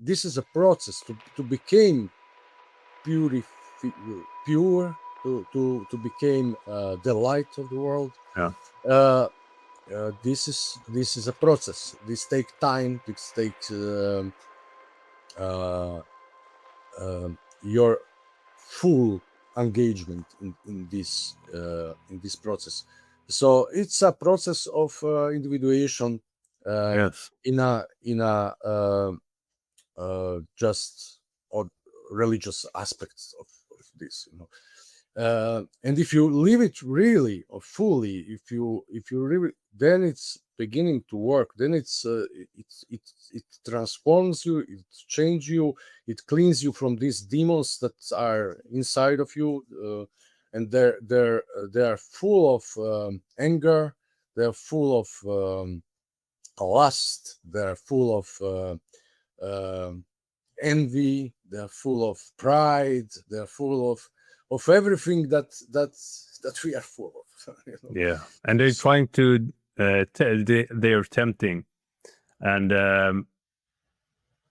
this is a process to become pure, to become the light of the world. Yeah. This is a process. This takes time. This takes uh, your full engagement in this process. So it's a process of individuation uh, Yes. in a just or religious aspects of this, and if you live it really or fully, if you really, then it's beginning to work. Then it transforms you, it changes you, it cleans you from these demons that are inside of you, and they are full of anger, they're full of lust, they're full of envy, they're full of pride, they're full of everything that we are full of. Yeah, and they're trying to they're tempting, and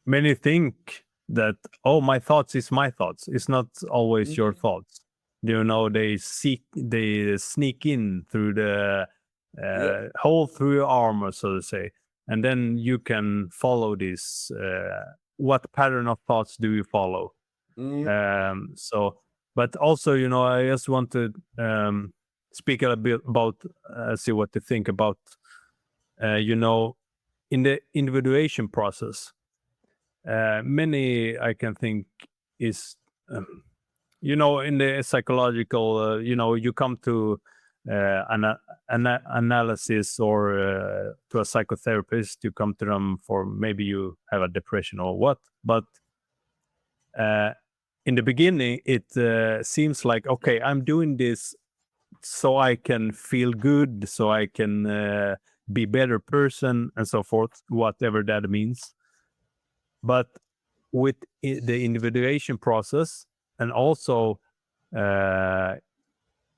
many think that, oh, my thoughts is my thoughts. It's not always your Mhm. thoughts. They sneak in through the Yeah. hole through your armor, so to say, and then you can follow this. What pattern of thoughts do you follow? Mm, So, but also, I just want to speak a bit about, see what you think about, in the individuation process. Many I can think is, in the psychological, you come to an analysis, or to a psychotherapist. You come to them for maybe you have a depression or what, but uh, in the beginning, it seems like, okay, I'm doing this so I can feel good, so I can be better person, and so forth, whatever that means. But with the individuation process, and also uh,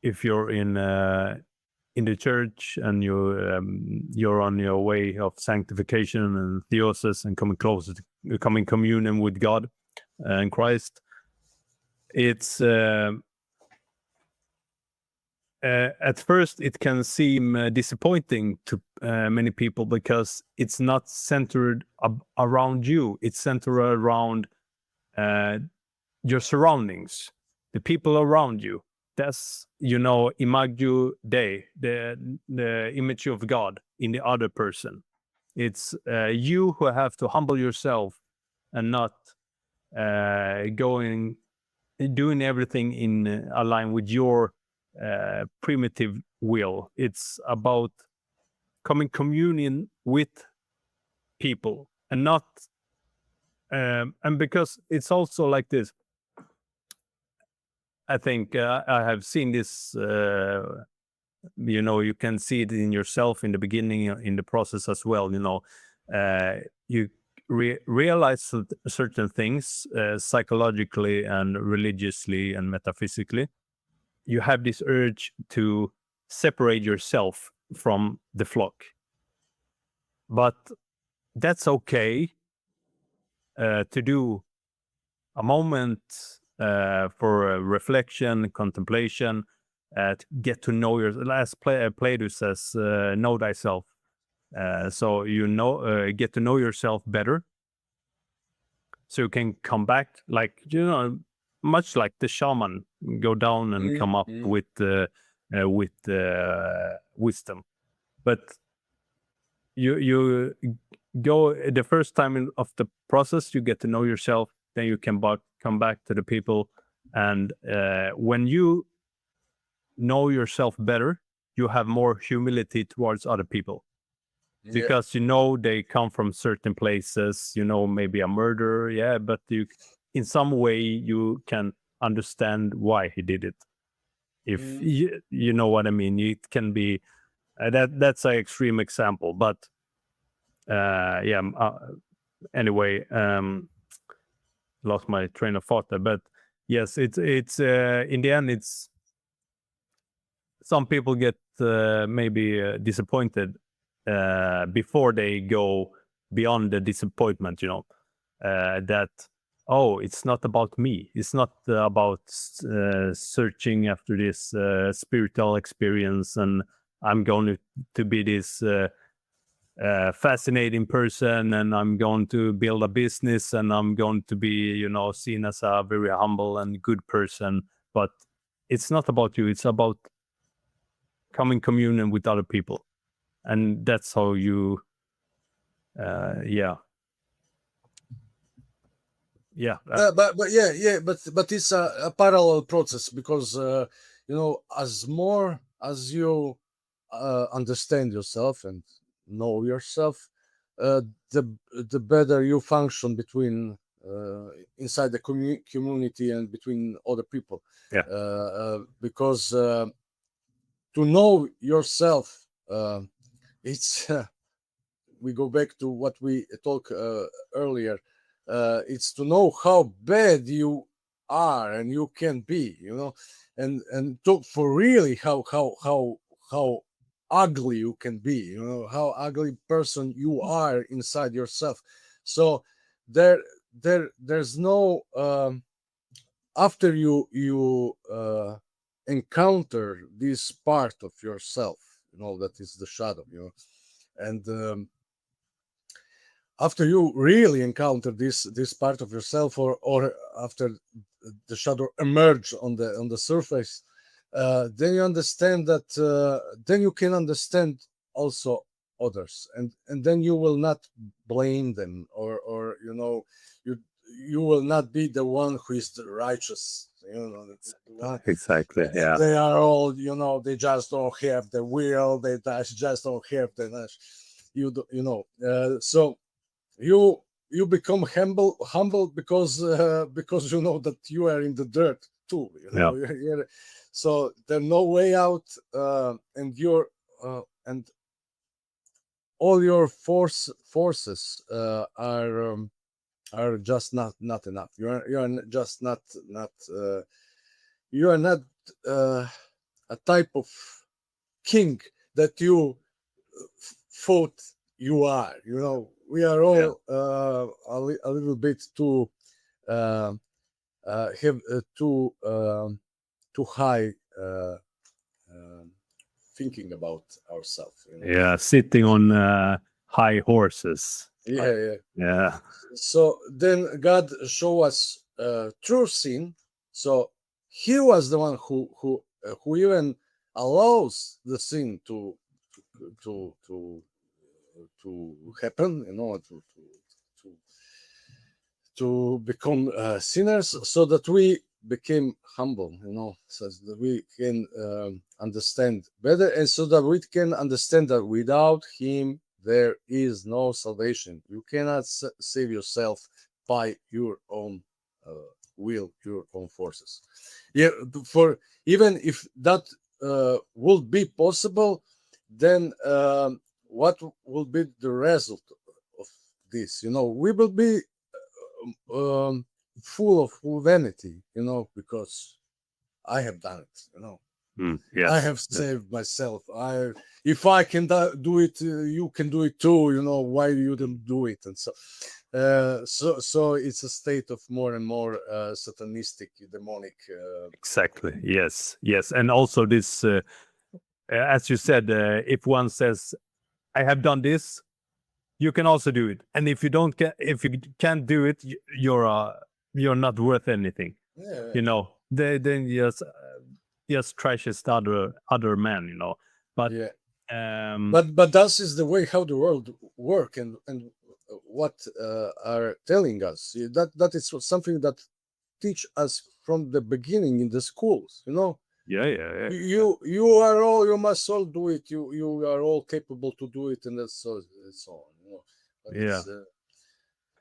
if you're in the church, and you're on your way of sanctification and theosis, and coming closer to coming communion with God and Christ, it's at first it can seem disappointing to many people, because it's not centered around you. It's centered around uh, your surroundings, the people around you. That's, imago Dei, the image of God in the other person. It's you who have to humble yourself, and not doing everything in align with your primitive will. It's about coming communion with people, and not and because it's also like this. I think I have seen this. You can see it in yourself in the beginning, in the process as well. You realize certain things psychologically and religiously and metaphysically. You have this urge to separate yourself from the flock, but that's okay to do a moment for reflection, contemplation, to get to know your. Last Plato says, "Know thyself." So get to know yourself better, so you can come back, like much like the shaman, go down and mm, come up mm. with wisdom. But you go the first time of the process, you get to know yourself, then you can come back to the people, and when you know yourself better, you have more humility towards other people, Yeah. because they come from certain places, maybe a murderer, yeah, but in some way you can understand why he did it, if Mm, you know what I mean. It can be that's an extreme example, but yeah. Anyway, lost my train of thought there, but yes, it's in the end, it's some people get maybe disappointed before they go beyond the disappointment. that, oh, it's not about me. It's not about searching after this spiritual experience, and I'm going to be this fascinating person, and I'm going to build a business, and I'm going to be, seen as a very humble and good person. But it's not about you. It's about coming communion with other people, and that's how you, yeah. But it's a parallel process, because as more as you understand yourself and know yourself, uh, the better you function between inside the community and between other people. Yeah. Because to know yourself, it's we go back to what we talked earlier. It's to know how bad you are and you can be, and to for really how ugly you can be, how ugly person you are inside yourself. So there's no after you encounter this part of yourself, that is the shadow, and after you really encounter this part of yourself, or after the shadow emerge on the surface, then you understand that then you can understand also others, and then you will not blame them, or you will not be the one who is the righteous, Exactly. Yeah. they are all, they just don't have the will, they just don't have the so you become humble because you know that you are in the dirt too, Yeah. so there's no way out, and all your forces are just not enough. You're just not you are not a type of king that you thought you are. We are all a little bit too uh, have too high thinking about ourselves. Yeah. Sitting on high horses. Yeah. Yeah. So then God show us true sin. So He was the one who even allows the sin to to to happen, to to become sinners, so that we became humble, so that we can understand better, and so that we can understand that without Him there is no salvation. You cannot save yourself by your own will, your own forces. Yeah, for even if that would be possible, then what will be the result of this? We will be um, full of vanity, because I have done it, Yes. I have saved myself. If I can do it, you can do it too. Why you don't do it? And so it's a state of more and more satanistic, demonic. Exactly. Yes. Yes. And also this, as you said, if one says, "I have done this," you can also do it. And if you can't do it, you're not worth anything. Yeah, They then just trashes the other man. But yeah. um, But that is the way how the world work, and what are telling us. That is something that teach us from the beginning in the schools. yeah. You are all, you must all do it. You are all capable to do it, and that's so on. But Yeah. it's But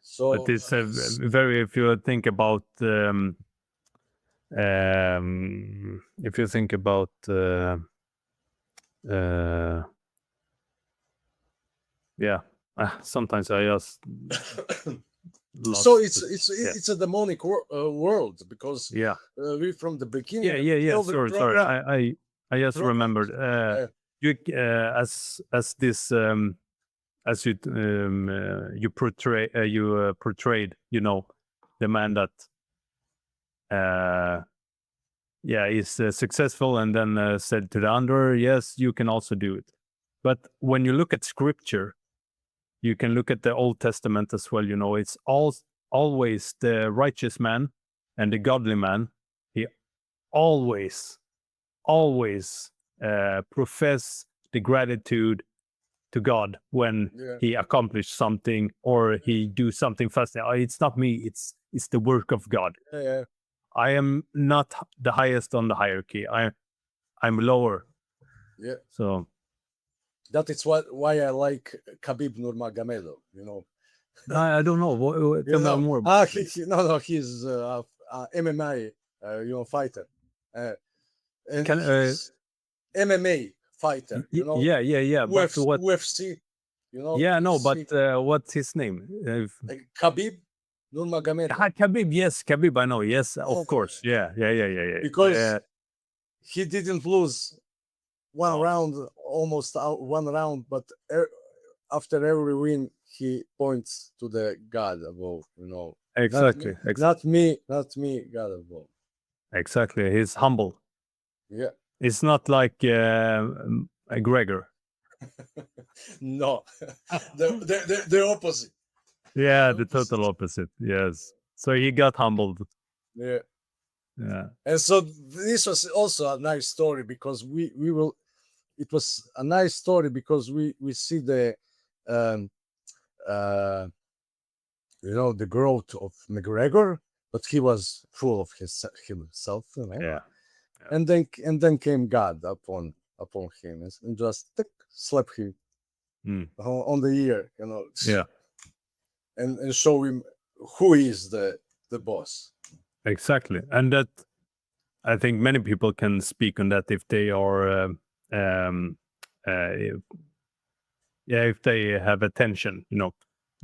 so it's very, if you think about if you think about yeah, sometimes I just so lost yeah. it's a demonic world, because Yeah. we from the beginning Yeah. till the Sorry. I just pro- remembered. uh, You as this as you portrayed, you know, the man that is successful, and then said to the under, yes, you can also do it. But when you look at scripture, you can look at the Old Testament as well. You know, it's always the righteous man and the godly man. He always profess the gratitude to God when he accomplished something or he do something fast. It's not me. It's the work of God. Yeah. I am not the highest on the hierarchy. I'm lower. Yeah. So that is why I like Khabib Nurmagomedov. You know. I don't know. Tell me more. He's MMA, fighter, and Can he's MMA fighter. You know. Yeah. But what? UFC. You know. Yeah, no. UFC. But what's his name? Khabib Nurmagomedov. Khabib. Yes, Khabib. I know. Yes, of course. Yeah. Because he didn't lose one round, almost out one round, but after every win, he points to the God above. You know. Exactly. Not me, God above. Exactly. He's humble. Yeah. It's not like Gregor. No, the opposite. Yeah, the total opposite. Yes. So he got humbled. Yeah. Yeah. And so this was also a nice story because we will. It was a nice story because we see the, the growth of McGregor, but he was full of himself, you know. Yeah. And then came God upon him and just slap him on the ear, you know. Yeah. And show him who is the boss. Exactly. And that, I think many people can speak on that if they are if they have attention, you know,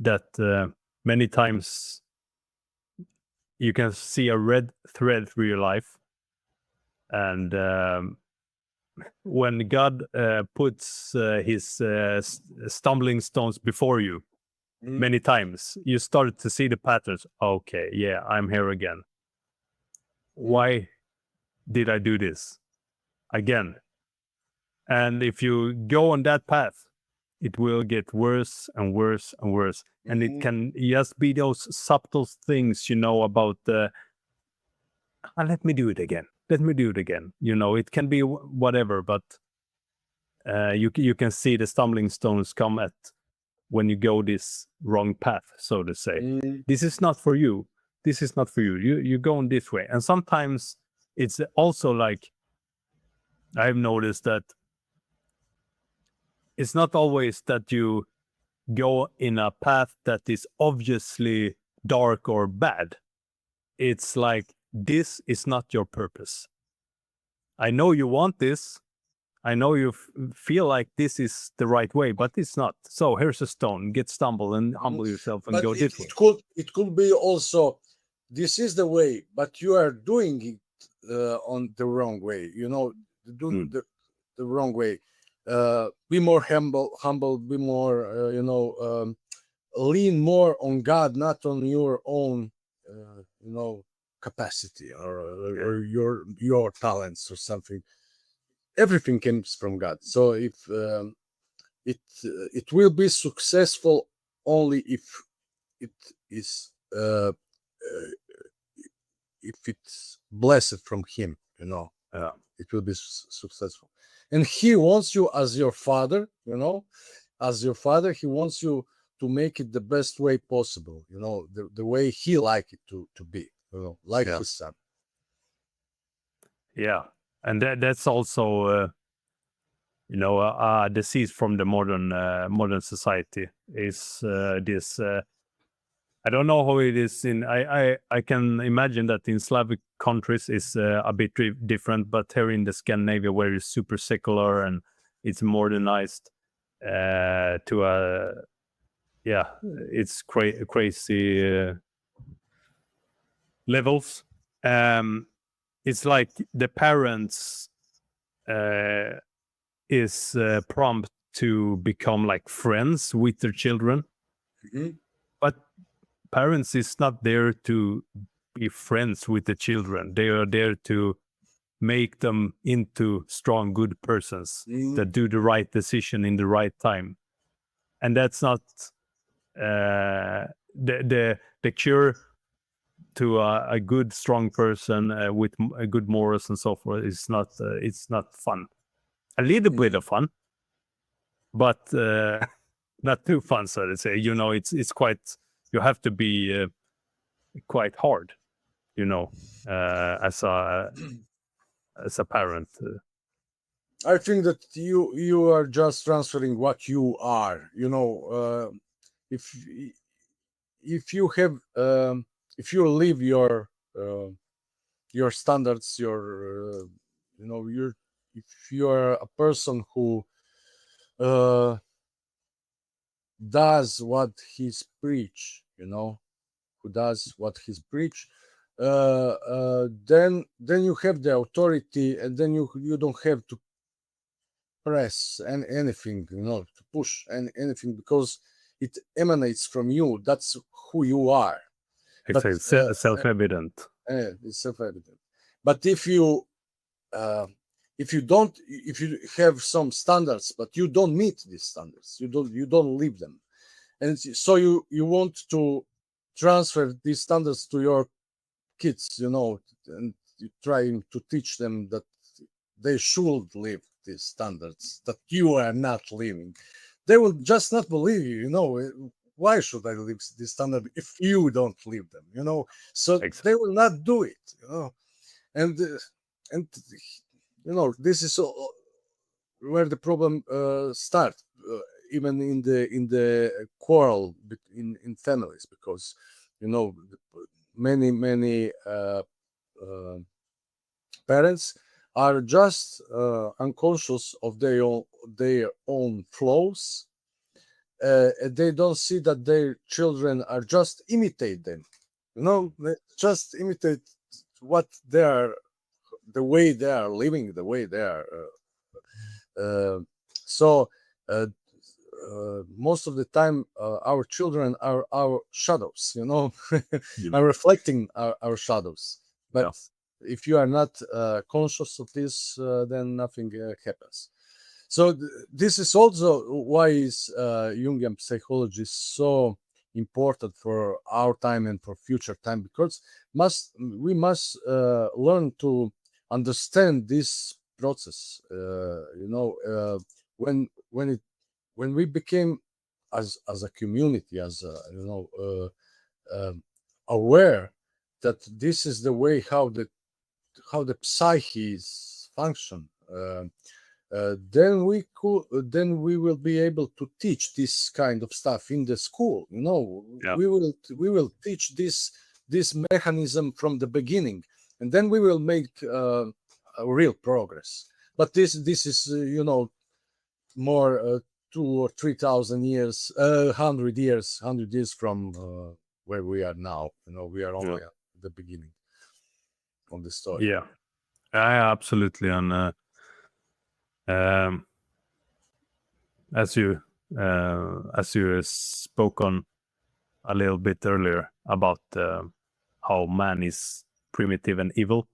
that many times you can see a red thread through your life. And when God puts his stumbling stones before you many times, you start to see the patterns. Okay, yeah, I'm here again. Why did I do this again? And if you go on that path, it will get worse and worse and worse. And it can just be those subtle things, you know, about let me do it again. Let me do it again. You know, it can be whatever, but you can see the stumbling stones come at when you go this wrong path, so to say. This is not for you. This is not for you. You're going this way. And sometimes it's also like, I've noticed that it's not always that you go in a path that is obviously dark or bad. It's like, this is not your purpose. I know you want this. I know you feel like this is the right way, but it's not. So here's a stone. Get stumble and humble yourself and go this way. It could be also, this is the way, but you are doing it on the wrong way. You know, the wrong way. Be more humble. Be more, lean more on God, not on your own, capacity or your talents or something. Everything comes from God. So if it will be successful only if it is if it's blessed from Him. You know, it will be successful. And He wants you as your father. You know, as your father, He wants you to make it the best way possible. You know, the way He like it to be. You know, like His son. Yeah, and that's also a disease from the modern society is this. I don't know how it is in. I can imagine that in Slavic countries is a bit different, but here in the Scandinavia, where it's super secular and it's modernized to a it's crazy levels. It's like the parents is prompt to become like friends with their children, but parents is not there to be friends with the children. They are there to make them into strong, good persons that do the right decision in the right time. And that's not the cure to a good, strong person with a good morals and so forth. It's not fun. A little bit of fun, but not too fun, so to say. It's quite. You have to be quite hard, as a parent. I think that you are just transferring what you are. If you have if you live your standards, if you are a person who does what he's preach, who does what he's preach, then you have the authority, and then you don't have to press and anything, to push and anything, because it emanates from you. That's who you are. But It's self-evident. it's self-evident. But if you have some standards, but you don't meet these standards, you don't live them, and so you want to transfer these standards to your kids, and you trying to teach them that they should live these standards that you are not living. They will just not believe you. Why should I live this standard if you don't live them? So Exactly. they will not do it. And this is where the problem starts, even in the quarrel in families, because many parents are just unconscious of their own flaws. And they don't see that their children are just imitate them. They just imitate what they are, the way they are living, the way they are. So most of the time, our children are our shadows. Are reflecting our shadows. But if you are not conscious of this, then nothing happens. So this is also why Jungian psychology is so important for our time and for future time, because we must learn to understand this process. When we became as a community, aware that this is the way how the psyche is function. Then we will be able to teach this kind of stuff in the school. We will teach this mechanism from the beginning, and then we will make a real progress. But this is more 2,000 or 3,000 years, 100 years from where we are now. We are only at the beginning of the story. Yeah, absolutely. And as you spoke on a little bit earlier about how man is primitive and evil.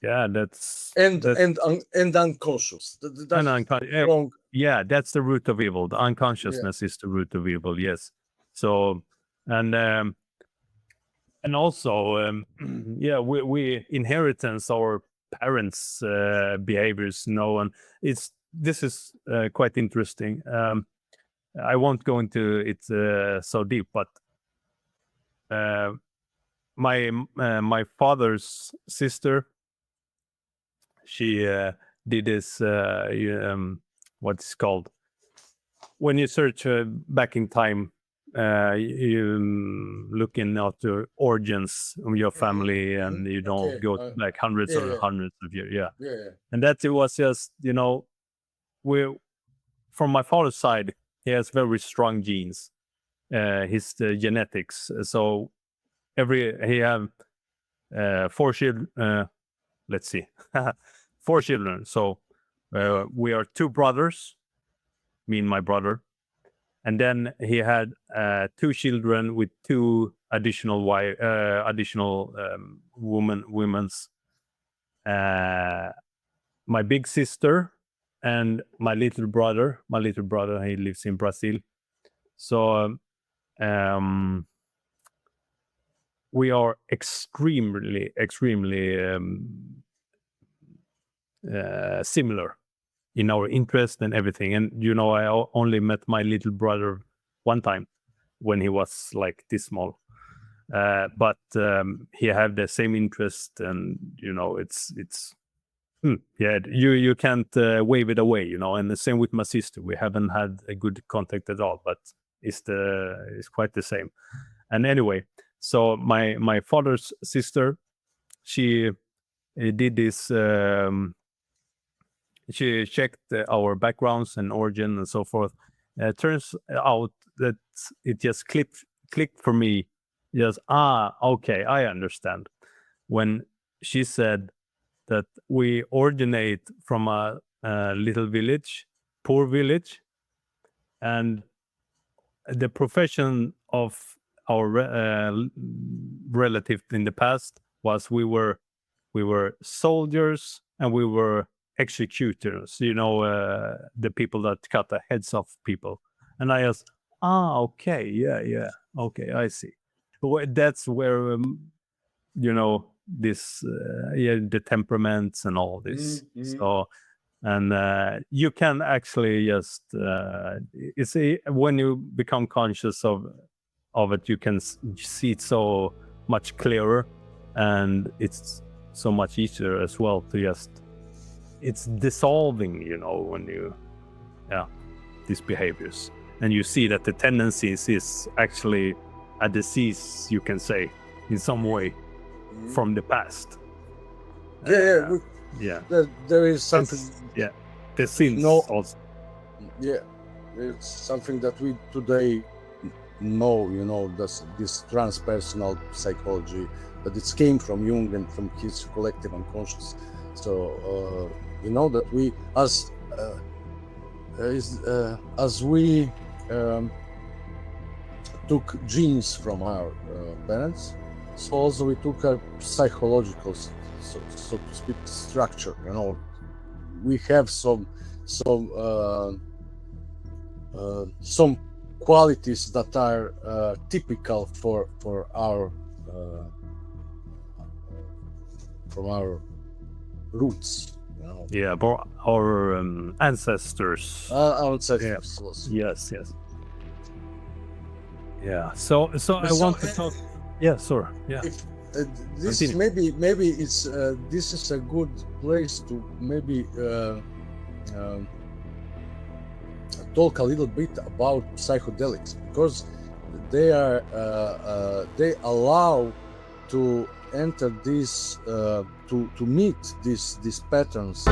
That's and unconscious. Yeah, that's the root of evil. The unconsciousness is the root of evil. Yes. So and also we inheritance our parents' behaviors, and this is quite interesting. I won't go into it so deep, but my father's sister, she did this what's called, when you search back in time, you looking at the origins of your family, and you don't go like hundreds of years. And that it was just we, from my father's side, he has very strong genes, his genetics. So he have 4 children. Let's see, 4 children. So We are two brothers, me and my brother, and then he had two children with two additional women's. My big sister and my little brother. My little brother, he lives in Brazil. So we are extremely similar in our interest and everything. And I only met my little brother one time when he was like this small, but he had the same interest, and it's you can't wave it away, and the same with my sister. We haven't had a good contact at all, but it's quite the same. And anyway, so my father's sister, she did this. She checked our backgrounds and origin and so forth. Turns out that it just clicked for me. Yes, okay, I understand. When she said that we originate from a little village, poor village, and the profession of our relative in the past was we were soldiers and we were executors, the people that cut the heads off people. And I asked, okay, yeah, okay, I see. But that's where this the temperaments and all this. So, and you can actually just it's when you become conscious of it, you can see it so much clearer, and it's so much easier as well to just, it's dissolving, when you these behaviors, and you see that the tendencies is actually a disease, you can say, in some way, from the past. There is something. The sins also. Yeah, it's something that we today know. This transpersonal psychology, that it came from Jung and from his collective unconscious. So that we, as we took genes from our parents, so also we took a psychological, so to speak, structure. We have some qualities that are typical for our from our roots. Yeah, but our ancestors. Our ancestors. Yes. Yeah. So I want to talk. Yeah, sure. Yeah. This maybe it's this is a good place to maybe talk a little bit about psychedelics, because they are they allow to enter this to meet these patterns.